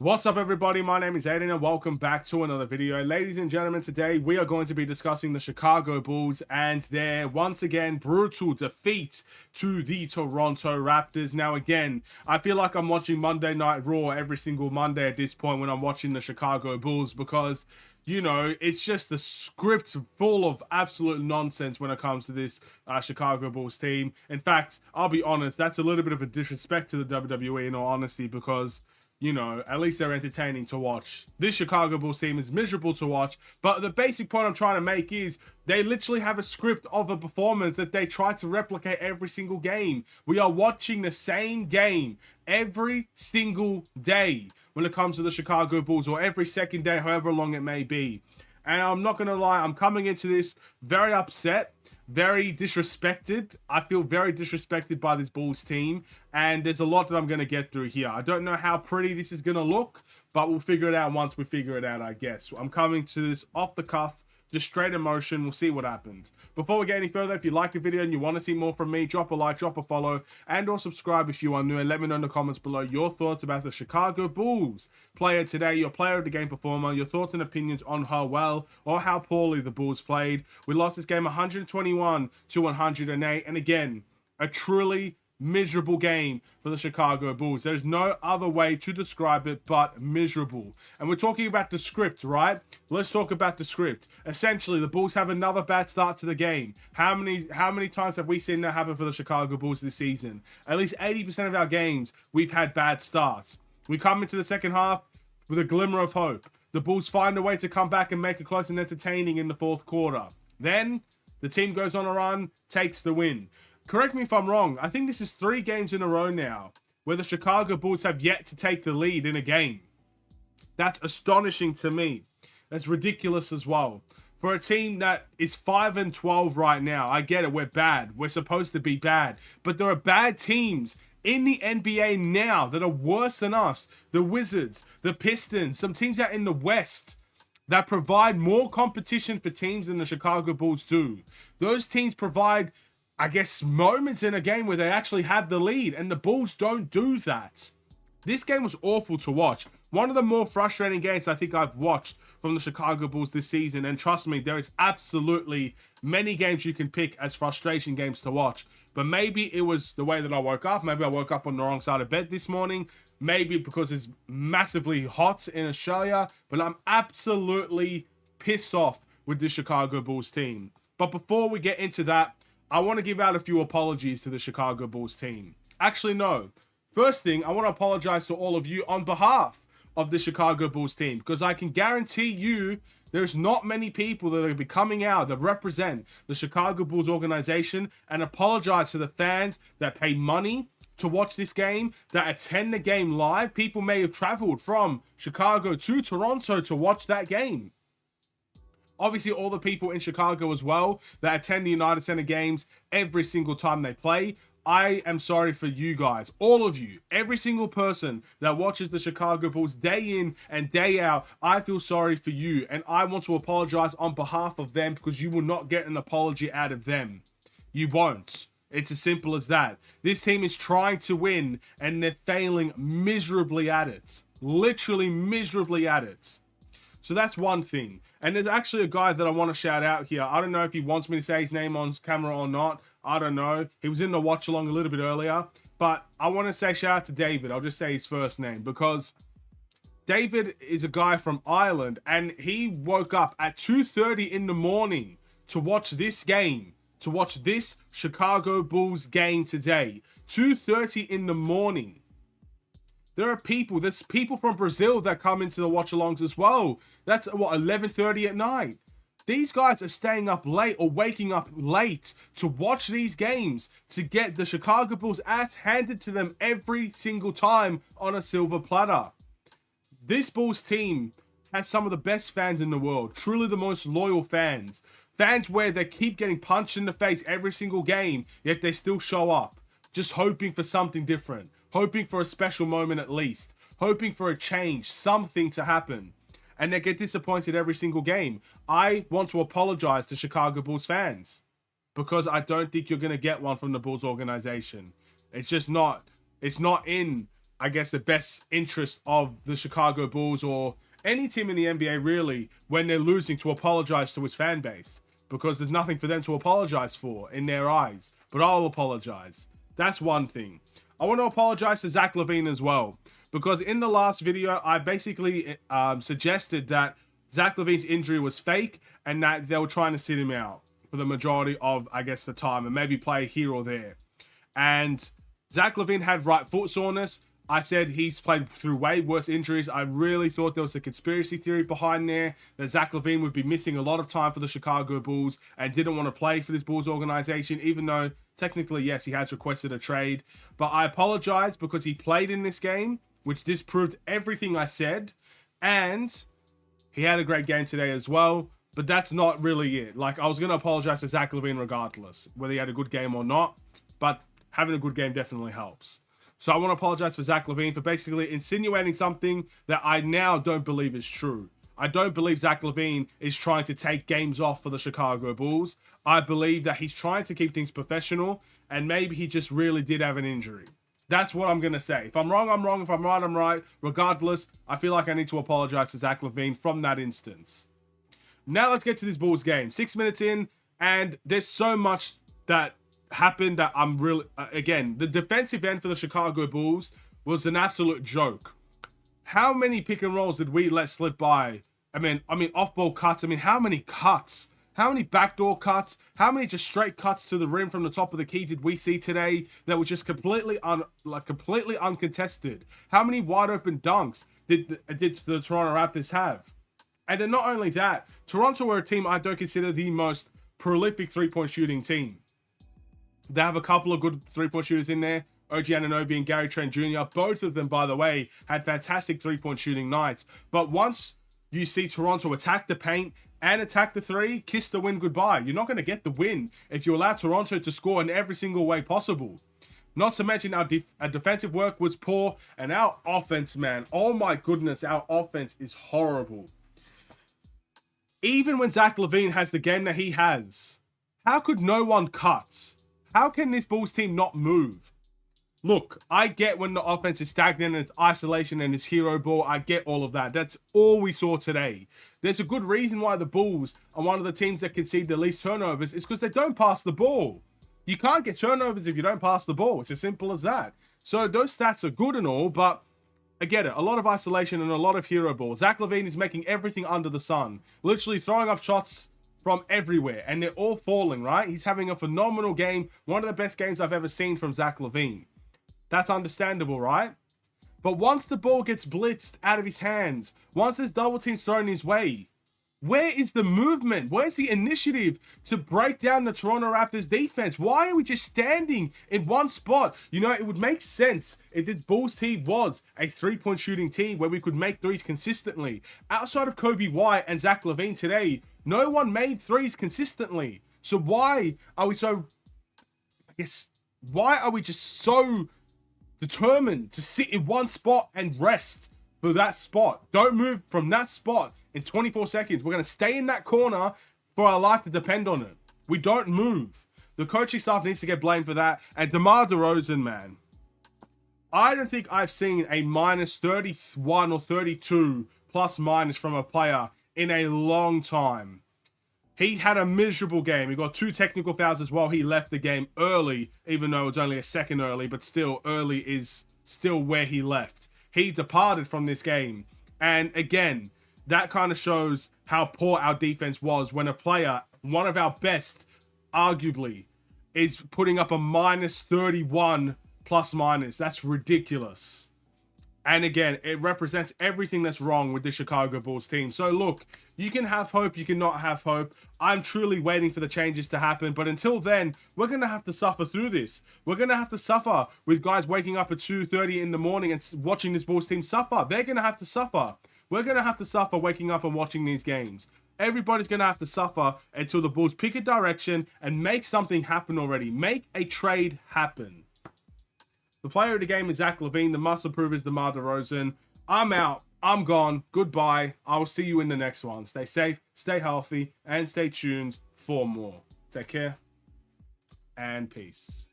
What's up, everybody? My name is Aiden and welcome back to another video. Ladies and gentlemen, today we are going to be discussing the Chicago Bulls and their once again brutal defeat to the Toronto Raptors. Now again, I feel like I'm watching Monday Night Raw every single Monday at this point when I'm watching the Chicago Bulls because, you know, it's just the script full of absolute nonsense when it comes to this Chicago Bulls team. In fact, I'll be honest, that's a little bit of a disrespect to the WWE in all honesty because, you know, at least they're entertaining to watch. This Chicago Bulls team is miserable to watch, but the basic point I'm trying to make is they literally have a script of a performance that they try to replicate every single game. We are watching the same game every single day when it comes to the Chicago Bulls, or every second day, however long it may be. And I'm not going to lie, I'm coming into this very upset, very disrespected. I feel very disrespected by this Bulls team, and there's a lot that I'm going to get through here. I don't know how pretty this is going to look, but we'll figure it out once we figure it out, I guess. I'm coming to this off the cuff, just straight emotion. We'll see what happens. Before we get any further, if you like the video and you want to see more from me, drop a like, drop a follow, and or subscribe if you are new, and let me know in the comments below your thoughts about the Chicago Bulls player today, your player of the game performer, your thoughts and opinions on how well or how poorly the Bulls played. We lost this game 121 to 108, and again, a truly miserable game for the Chicago Bulls. There's no other way to describe it but miserable. And we're talking about the script, right? Let's talk about the script. Essentially, the Bulls have another bad start to the game. How many times have we seen that happen for the Chicago Bulls this season? At least 80% of our games, we've had bad starts. We come into the second half with a glimmer of hope. The Bulls find a way to come back and make it close and entertaining in the fourth quarter. Then, the team goes on a run, takes the win. Correct me if I'm wrong, I think this is 3 games in a row now where the Chicago Bulls have yet to take the lead in a game. That's astonishing to me. That's ridiculous as well. For a team that is 5-12 right now, I get it, we're bad. We're supposed to be bad. But there are bad teams in the NBA now that are worse than us. The Wizards, the Pistons, some teams out in the West that provide more competition for teams than the Chicago Bulls do. Those teams provide, I guess, moments in a game where they actually have the lead, and the Bulls don't do that. This game was awful to watch. One of the more frustrating games I think I've watched from the Chicago Bulls this season, and trust me, there is absolutely many games you can pick as frustration games to watch. But maybe it was the way that I woke up. Maybe I woke up on the wrong side of bed this morning. Maybe because it's massively hot in Australia. But I'm absolutely pissed off with the Chicago Bulls team. But before we get into that, I want to give out a few apologies to the Chicago Bulls team. Actually, no. First thing, I want to apologize to all of you on behalf of the Chicago Bulls team, because I can guarantee you there's not many people that are going to be coming out that represent the Chicago Bulls organization and apologize to the fans that pay money to watch this game, that attend the game live. People may have traveled from Chicago to Toronto to watch that game. Obviously, all the people in Chicago as well that attend the United Center games every single time they play. I am sorry for you guys, all of you, every single person that watches the Chicago Bulls day in and day out. I feel sorry for you, and I want to apologize on behalf of them because you will not get an apology out of them. You won't. It's as simple as that. This team is trying to win, and they're failing miserably at it. Literally miserably at it. So that's one thing. And there's actually a guy that I want to shout out here. I don't know if he wants me to say his name on camera or not. I don't know. He was in the watch along a little bit earlier. But I want to say shout out to David. I'll just say his first name, because David is a guy from Ireland, and he woke up at 2:30 in the morning to watch this game, to watch this Chicago Bulls game today. 2:30 in the morning. There's people from Brazil that come into the watch-alongs as well. That's, 11:30 at night. These guys are staying up late or waking up late to watch these games, to get the Chicago Bulls ass handed to them every single time on a silver platter. This Bulls team has some of the best fans in the world, truly the most loyal fans. Fans where they keep getting punched in the face every single game, yet they still show up, just hoping for something different. Hoping for a special moment at least. Hoping for a change, something to happen. And they get disappointed every single game. I want to apologize to Chicago Bulls fans, because I don't think you're going to get one from the Bulls organization. It's just not. It's not in I guess, the best interest of the Chicago Bulls or any team in the NBA, really, when they're losing, to apologize to his fan base. Because there's nothing for them to apologize for in their eyes. But I'll apologize. That's one thing. I want to apologize to Zach LaVine as well. Because in the last video, I basically suggested that Zach LaVine's injury was fake and that they were trying to sit him out for the majority of, I guess, the time and maybe play here or there. And Zach LaVine had right foot soreness. I said he's played through way worse injuries. I really thought there was a conspiracy theory behind there that Zach LaVine would be missing a lot of time for the Chicago Bulls and didn't want to play for this Bulls organization, even though technically, yes, he has requested a trade. But I apologize because he played in this game, which disproved everything I said. And he had a great game today as well. But that's not really it. Like, I was going to apologize to Zach LaVine regardless, whether he had a good game or not. But having a good game definitely helps. So I want to apologize for Zach LaVine for basically insinuating something that I now don't believe is true. I don't believe Zach LaVine is trying to take games off for the Chicago Bulls. I believe that he's trying to keep things professional, and maybe he just really did have an injury. That's what I'm going to say. If I'm wrong, I'm wrong. If I'm right, I'm right. Regardless, I feel like I need to apologize to Zach LaVine from that instance. Now let's get to this Bulls game. 6 minutes in, and there's so much that happened that I'm really... again, the defensive end for the Chicago Bulls was an absolute joke. How many pick and rolls did we let slip by? I mean, off-ball cuts. I mean, how many cuts? How many backdoor cuts? How many just straight cuts to the rim from the top of the key did we see today that was just completely uncontested? How many wide open dunks did the Toronto Raptors have? And then not only that, Toronto were a team I don't consider the most prolific three-point shooting team. They have a couple of good three-point shooters in there. OG Anunoby and Gary Trent Jr. Both of them, by the way, had fantastic three-point shooting nights. But once you see Toronto attack the paint and attack the three, kiss the win goodbye. You're not going to get the win if you allow Toronto to score in every single way possible. Not to mention our defensive work was poor. And our offense, man, oh my goodness, our offense is horrible. Even when Zach LaVine has the game that he has, how could no one cut? How can this Bulls team not move? Look, I get when the offense is stagnant and it's isolation and it's hero ball. I get all of that. That's all we saw today. There's a good reason why the Bulls are one of the teams that concede the least turnovers. It's because they don't pass the ball. You can't get turnovers if you don't pass the ball. It's as simple as that. So those stats are good and all, but I get it. A lot of isolation and a lot of hero ball. Zach LaVine is making everything under the sun. Literally throwing up shots from everywhere, and they're all falling, right? He's having a phenomenal game. One of the best games I've ever seen from Zach LaVine. That's understandable, right? But once the ball gets blitzed out of his hands, once there's double teams thrown his way, where is the movement? Where's the initiative to break down the Toronto Raptors defense? Why are we just standing in one spot? You know, it would make sense if this Bulls team was a three-point shooting team where we could make threes consistently. Outside of Kobe White and Zach LaVine today, no one made threes consistently. So why are we so... why are we just so determined to sit in one spot and rest for that spot? Don't move from that spot in 24 seconds. We're going to stay in that corner for our life to depend on it. We don't move. The coaching staff needs to get blamed for that. And DeMar DeRozan, man, I don't think I've seen a minus 31 or 32 plus minus from a player in a long time. He had a miserable game. He got 2 technical fouls as well. He left the game early, even though it was only a second early, but still, early is still where he left. He departed from this game. And again, that kind of shows how poor our defense was when a player, one of our best, arguably, is putting up a minus 31 plus minus. That's ridiculous. And again, it represents everything that's wrong with the Chicago Bulls team. So look, you can have hope, you cannot have hope. I'm truly waiting for the changes to happen. But until then, we're going to have to suffer through this. We're going to have to suffer with guys waking up at 2:30 in the morning and watching this Bulls team suffer. They're going to have to suffer. We're going to have to suffer waking up and watching these games. Everybody's going to have to suffer until the Bulls pick a direction and make something happen already. Make a trade happen. The player of the game is Zach LaVine. The must improve is DeMar DeRozan. I'm out. I'm gone. Goodbye. I will see you in the next one. Stay safe, stay healthy, and stay tuned for more. Take care and peace.